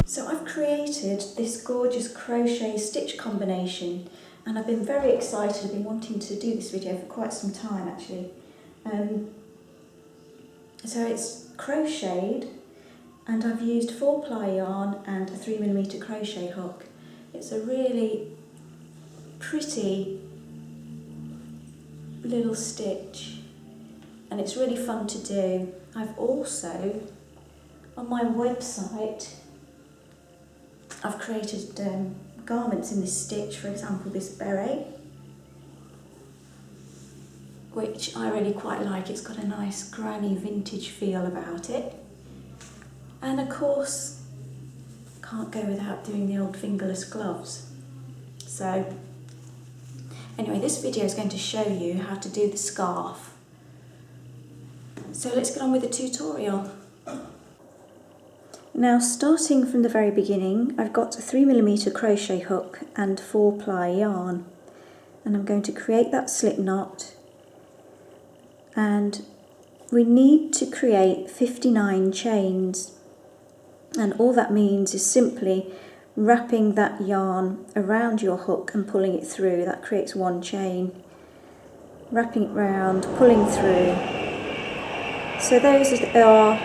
So I've created this gorgeous crochet stitch combination, and I've been very excited. I've been wanting to do this video for quite some time actually. So it's crocheted, and I've used 4-ply yarn and a 3mm crochet hook. It's a really pretty little stitch and it's really fun to do. I've also, on my website, I've created garments in this stitch, for example this beret, which I really quite like. It's got a nice granny vintage feel about it. And of course, can't go without doing the old fingerless gloves. So anyway, this video is going to show you how to do the scarf. So let's get on with the tutorial. Now, starting from the very beginning, I've got a 3mm crochet hook and 4-ply yarn, and I'm going to create that slip knot, and we need to create 59 chains, and all that means is simply wrapping that yarn around your hook and pulling it through. That creates one chain. Wrapping it round, pulling through. So those are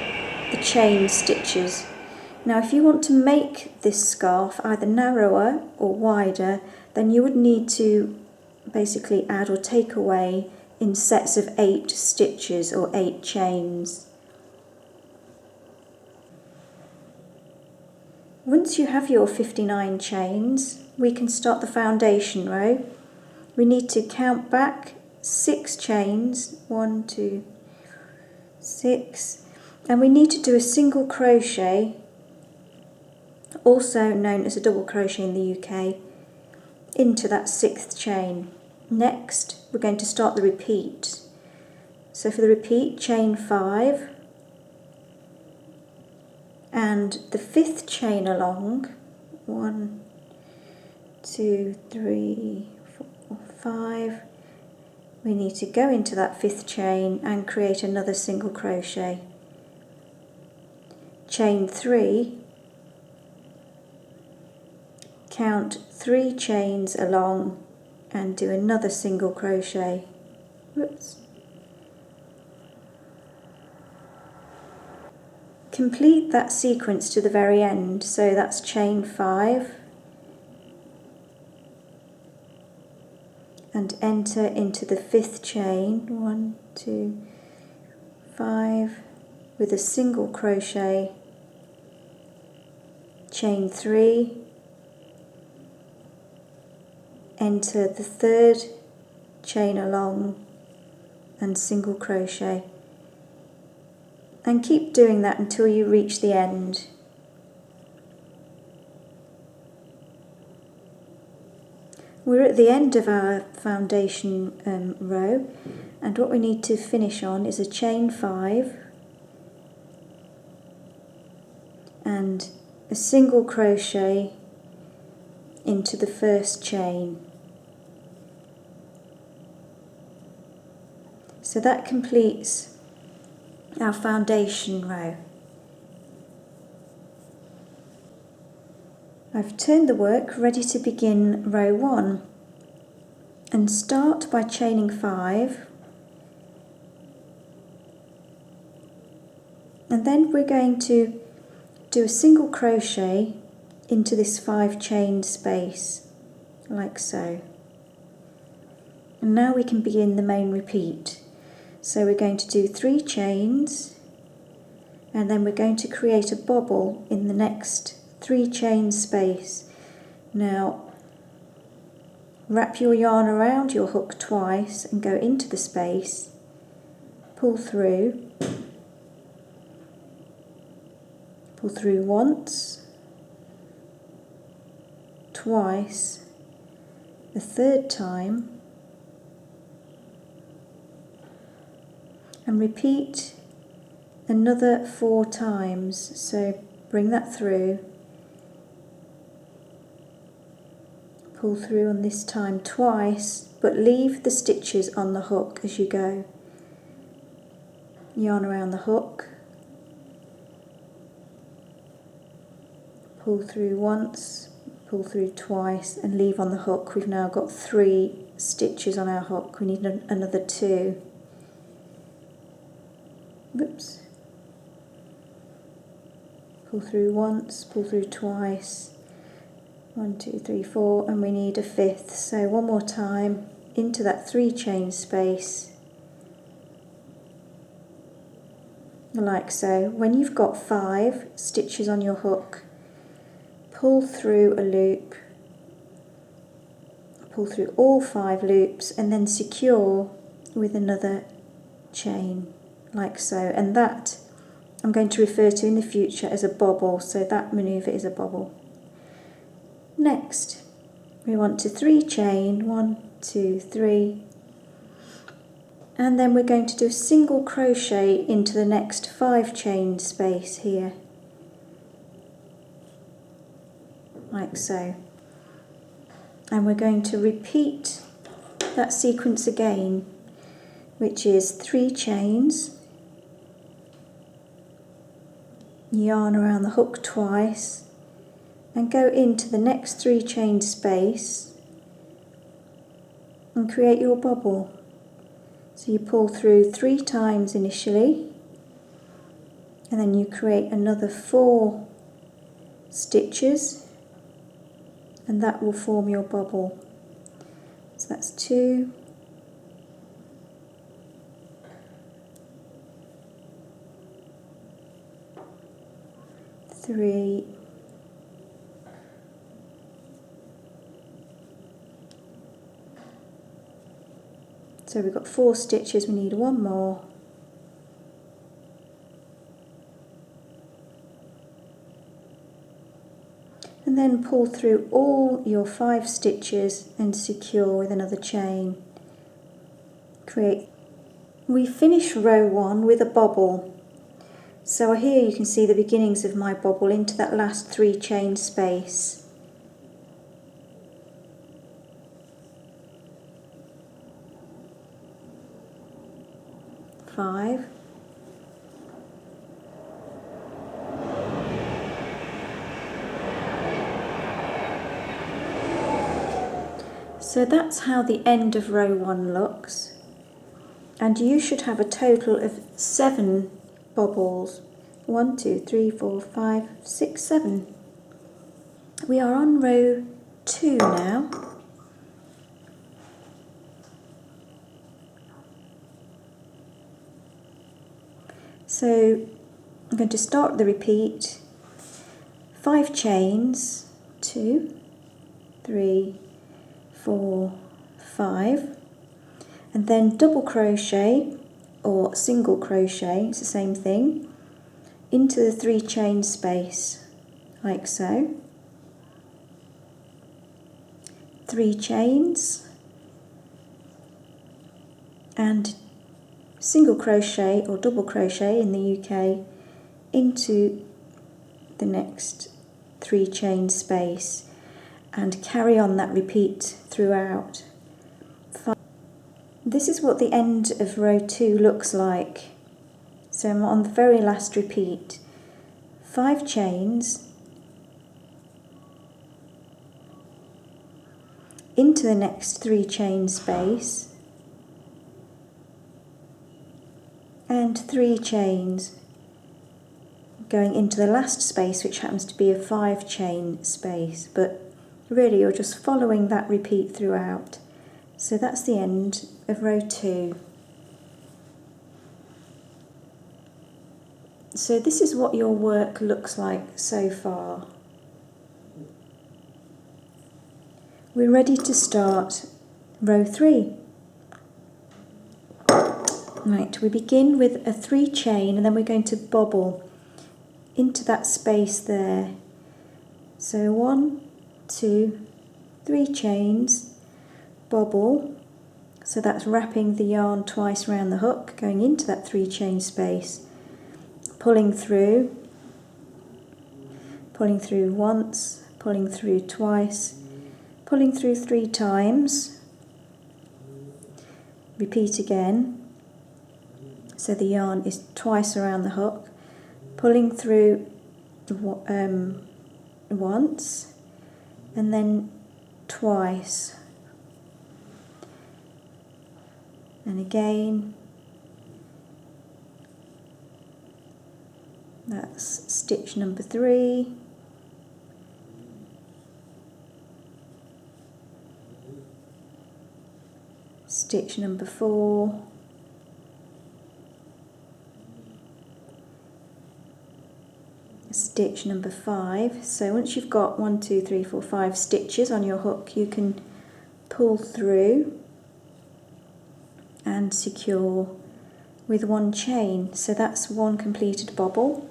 the chain stitches. Now if you want to make this scarf either narrower or wider, then you would need to basically add or take away in sets of 8 stitches or 8 chains. Once you have your 59 chains, we can start the foundation row. We need to count back 6 chains, 1, 2, 6, and we need to do a single crochet, also known as a double crochet in the UK, into that 6th chain. Next, we're going to start the repeat. So for the repeat, chain 5, and the 5th chain along, 1, 2, 3, 4, 5, we need to go into that 5th chain and create another single crochet. Chain 3, count 3 chains along and do another single crochet. Whoops. Complete that sequence to the very end, so that's chain 5, and enter into the 5th chain, 1, 2, 5, with a single crochet, chain 3, enter the 3rd chain along and single crochet, and keep doing that until you reach the end. We're at the end of our foundation row, and what we need to finish on is a chain 5 and a single crochet into the 1st chain. So that completes our foundation row. I've turned the work ready to begin row 1, and start by chaining 5, and then we're going to do a single crochet into this 5 chain space, like so. And now we can begin the main repeat. So we're going to do 3 chains, and then we're going to create a bobble in the next 3 chain space. Now wrap your yarn around your hook twice and go into the space, pull through once, twice, the 3rd time, and repeat another 4 times. So bring that through, pull through on this time twice, but leave the stitches on the hook as you go. Yarn around the hook, pull through once, pull through twice and leave on the hook. We've now got 3 stitches on our hook. We need another 2. Whoops. Pull through once, pull through twice, 1, 2, 3, 4, and we need a 5th. So one more time into that 3 chain space, like so. When you've got 5 stitches on your hook, pull through a loop, pull through all 5 loops and then secure with another chain, like so. And that I'm going to refer to in the future as a bobble, so that manoeuvre is a bobble. Next, we want to 3 chain, 1, 2, 3, and then we're going to do a single crochet into the next 5 chain space here, like so. And we're going to repeat that sequence again, which is 3 chains, yarn around the hook twice, and go into the next 3 chain space and create your bobble. So you pull through 3 times initially, and then you create another 4 stitches, and that will form your bobble. So that's 2, 3, 4. So we've got 4 stitches, we need 1 more. And then pull through all your 5 stitches and secure with another chain. We finish row 1 with a bobble. So here you can see the beginnings of my bobble into that last 3 chain space. Five, so that's how the end of row 1 looks, and you should have a total of 7 bobbles. 1, 2, 3, 4, 5, 6, 7. We are on row 2 now. So I'm going to start the repeat, 5 chains, 2, 3, 4, 5, and then double crochet or single crochet, it's the same thing, into the 3 chain space, like so. 3 chains and single crochet or double crochet in the UK into the next 3 chain space, and carry on that repeat throughout. This is what the end of row 2 looks like. So I'm on the very last repeat, 5 chains into the next 3 chain space and 3 chains going into the last space, which happens to be a 5 chain space, but really you're just following that repeat throughout. So that's the end of row 2. So this is what your work looks like so far. We're ready to start row 3. Right, we begin with a 3 chain and then we're going to bobble into that space there. So 1, 2, 3 chains, bobble, so that's wrapping the yarn twice around the hook, going into that 3 chain space, pulling through once, pulling through twice, pulling through 3 times, repeat again, so the yarn is twice around the hook, pulling through once and then twice, and again. That's stitch number 3, stitch number 4, stitch number 5. So once you've got 1, 2, 3, 4, 5 stitches on your hook, you can pull through and secure with 1 chain. So that's 1 completed bobble.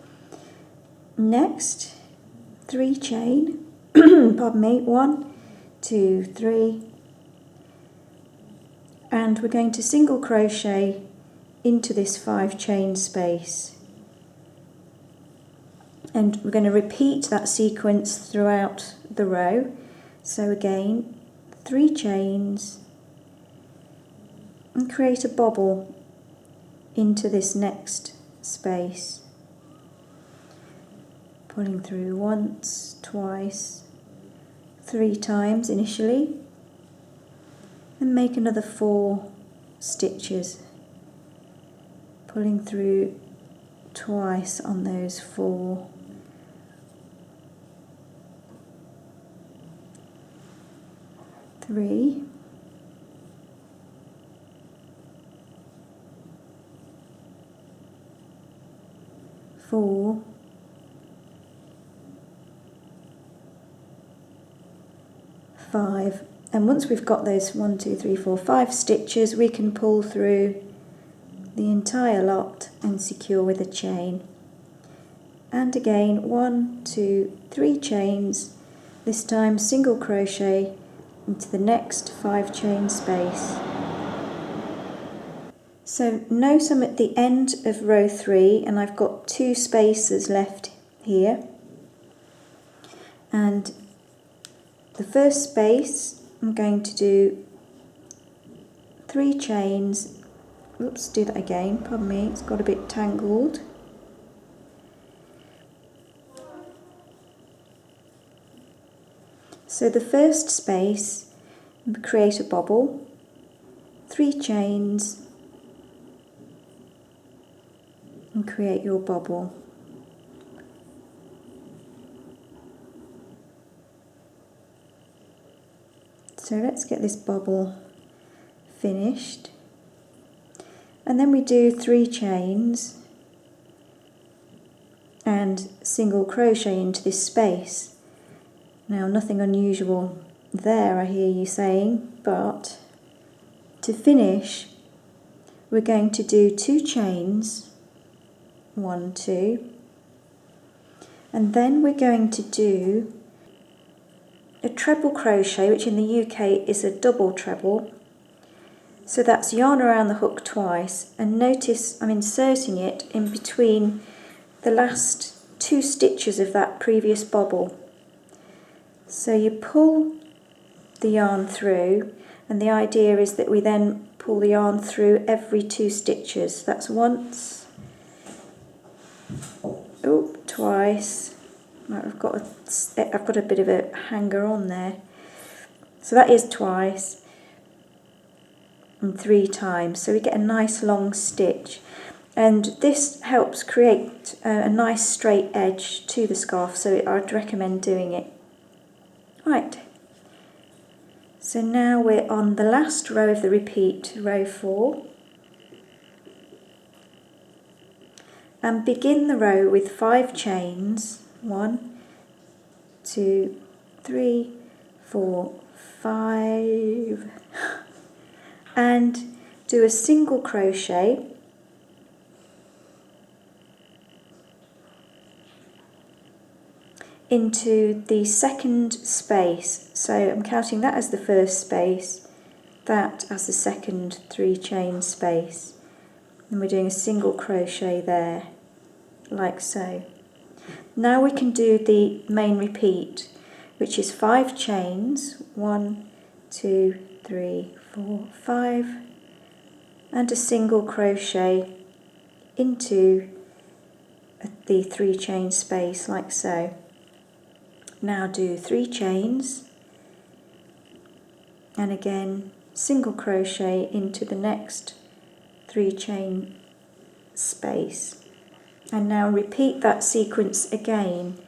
Next, 3 chain, pardon me, 1, 2, 3, and we're going to single crochet into this 5 chain space, and we're going to repeat that sequence throughout the row. So again, 3 chains and create a bobble into this next space, pulling through once, twice, 3 times initially, and make another 4 stitches, pulling through twice on those 4, three, 4, 5, and once we've got those 1, 2, 3, 4, 5 stitches, we can pull through the entire lot and secure with a chain. And again, 1, 2, 3 chains, this time single crochet into the next 5 chain space. So note I'm at the end of row 3 and I've got 2 spaces left here, and the first space I'm going to do 3 chains, oops, do that again, pardon me, it's got a bit tangled. So the first space, create a bobble, 3 chains, and create your bobble. So let's get this bobble finished, and then we do 3 chains and single crochet into this space. Now nothing unusual there, I hear you saying, but to finish we're going to do 2 chains, 1, 2, and then we're going to do a treble crochet, which in the UK is a double treble. So that's yarn around the hook twice, and notice I'm inserting it in between the last 2 stitches of that previous bobble. So you pull the yarn through, and the idea is that we then pull the yarn through every 2 stitches. That's once, oh, twice. I've got a bit of a hanger on there, so that is twice, and 3 times, so we get a nice long stitch, and this helps create a nice straight edge to the scarf, so I'd recommend doing it. Right, so now we're on the last row of the repeat, row 4, and begin the row with 5 chains, 1, 2, 3, 4, 5, and do a single crochet into the second space. So I'm counting that as the first space, that as the second 3 chain space, and we're doing a single crochet there, like so. Now we can do the main repeat. which is 5 chains, 1, 2, 3, 4, 5, and a single crochet into the 3 chain space like so. Now do 3 chains, and again single crochet into the next 3 chain space, and now repeat that sequence again.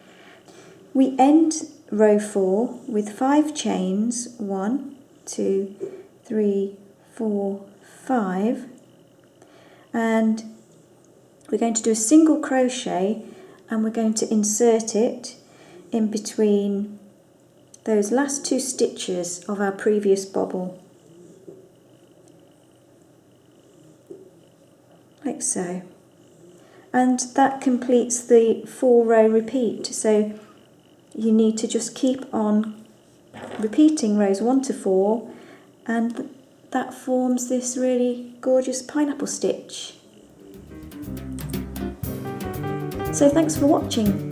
We end row 4 with 5 chains, 1, 2, 3, 4, 5, and we're going to do a single crochet, and we're going to insert it in between those last 2 stitches of our previous bobble, like so. And that completes the 4-row repeat, so you need to just keep on repeating rows 1 to 4, and that forms this really gorgeous pineapple stitch. So thanks for watching.